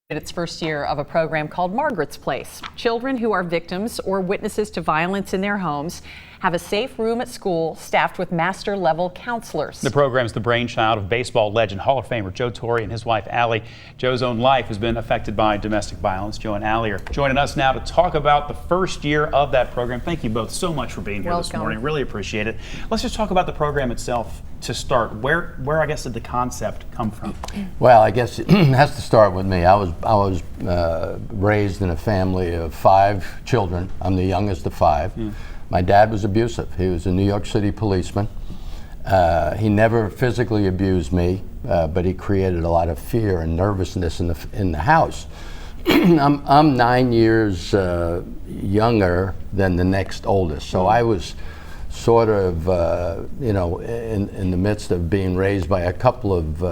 Its first year of a program called Margaret's Place. Children who are victims or witnesses to violence in their homes have a safe room at school staffed with master-level counselors. The program is the brainchild of baseball legend, Hall of Famer Joe Torre and his wife, Allie. Joe's own life has been affected by domestic violence. Joe and Allie are joining us now to talk about the first year of that program. Thank you both so much for being here this morning. Really appreciate it. Let's just talk about the program itself to start. Where I guess did the concept come from? Well, I guess it has to start with me. I was raised in a family of 5 children. I'm the youngest of 5. My dad was abusive. He was a New York City policeman. He never physically abused me, but he created a lot of fear and nervousness in the house. I'm 9 years younger than the next oldest, so I was sort of, in the midst of being raised by a couple of,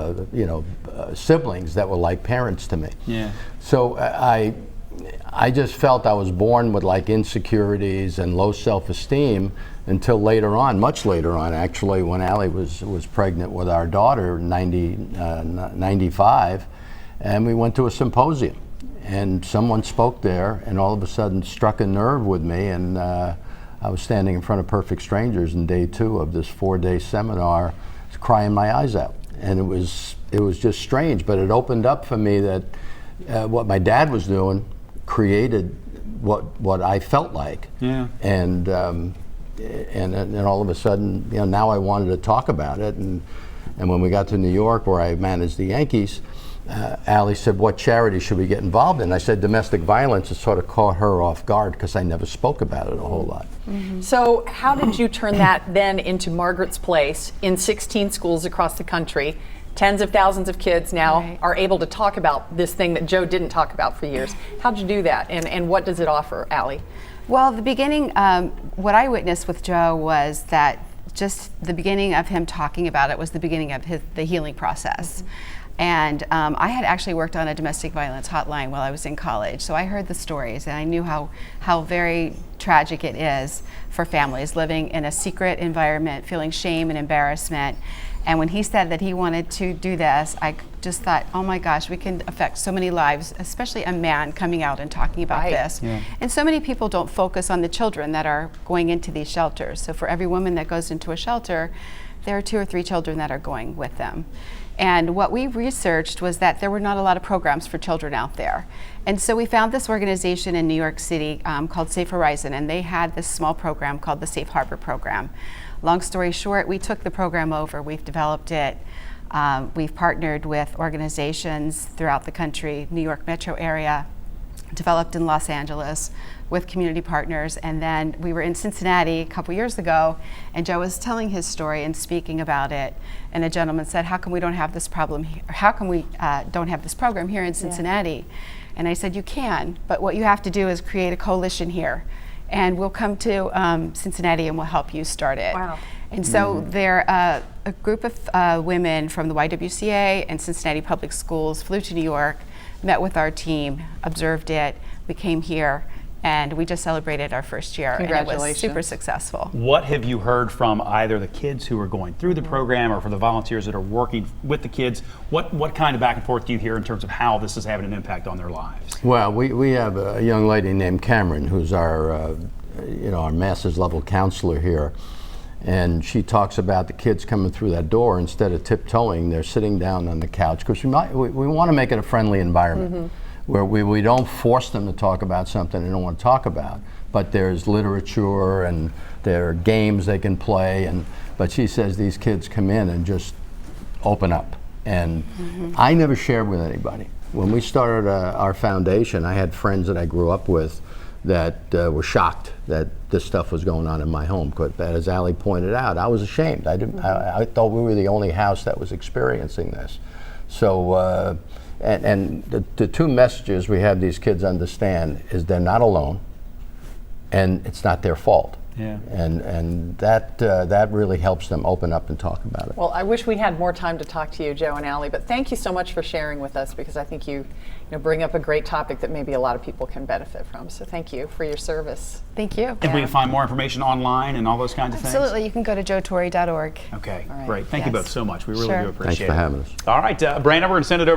siblings that were like parents to me. Yeah. So I just felt I was born with like insecurities and low self-esteem until later on, much later on actually, when Allie was pregnant with our daughter in 95, and we went to a symposium. And someone spoke there and all of a sudden struck a nerve with me, and I was standing in front of perfect strangers in day 2 of this 4-day seminar, crying my eyes out. And it was just strange, but it opened up for me that what my dad was doing created what I felt like. Yeah. And all of a sudden, now I wanted to talk about it. And when we got to New York, where I managed the Yankees, Allie said, "What charity should we get involved in?" I said, "Domestic violence." It sort of caught her off guard because I never spoke about it a whole lot. Mm-hmm. So how did you turn that then into Margaret's Place in 16 schools across the country? Tens of thousands of kids now are able to talk about this thing that Joe didn't talk about for years. How'd you do that, and what does it offer, Allie? Well, the beginning, what I witnessed with Joe was that just the beginning of him talking about it was the beginning of the healing process. Mm-hmm. And I had actually worked on a domestic violence hotline while I was in college, so I heard the stories, and I knew how very tragic it is for families living in a secret environment, feeling shame and embarrassment. And when he said that he wanted to do this, I just thought, oh my gosh, we can affect so many lives, especially a man coming out and talking about this. Yeah. And so many people don't focus on the children that are going into these shelters. So for every woman that goes into a shelter, there are 2 or 3 children that are going with them. And what we researched was that there were not a lot of programs for children out there. And so we found this organization in New York City called Safe Horizon, and they had this small program called the Safe Harbor Program. Long story short, we took the program over, we've developed it. We've partnered with organizations throughout the country, New York metro area, developed in Los Angeles with community partners, and then we were in Cincinnati a couple years ago, and Joe was telling his story and speaking about it, and a gentleman said, "How come we don't have this problem here? How come we don't have this program here in Cincinnati?" Yeah. And I said, "You can, but what you have to do is create a coalition here, and we'll come to Cincinnati and we'll help you start it." Wow. And so there, a group of women from the YWCA and Cincinnati Public Schools flew to New York, met with our team, observed it. We came here, and we just celebrated our first year, and it was super successful. What have you heard from either the kids who are going through the program or for the volunteers that are working with the kids? What kind of back and forth do you hear in terms of how this is having an impact on their lives? Well, we have a young lady named Cameron who's our our master's level counselor here, and she talks about the kids coming through that door. Instead of tiptoeing, they're sitting down on the couch, because we want to make it a friendly environment. Where we don't force them to talk about something they don't want to talk about, but there's literature and there are games they can play, but she says these kids come in and just open up, and I never shared with anybody. When we started our foundation, I had friends that I grew up with that were shocked that this stuff was going on in my home. But as Allie pointed out, I was ashamed. I thought we were the only house that was experiencing this. So. And the 2 messages we have these kids understand is they're not alone, and it's not their fault. Yeah. And that really helps them open up and talk about it. Well, I wish we had more time to talk to you, Joe and Allie, but thank you so much for sharing with us, because I think you bring up a great topic that maybe a lot of people can benefit from. So thank you for your service. Thank you. And we can find more information online and all those kinds of things? Absolutely. You can go to joetorre.org. Okay, great. Thank you both so much. We really do appreciate it. Thanks for having us. All right, Brandon, we're going to send it over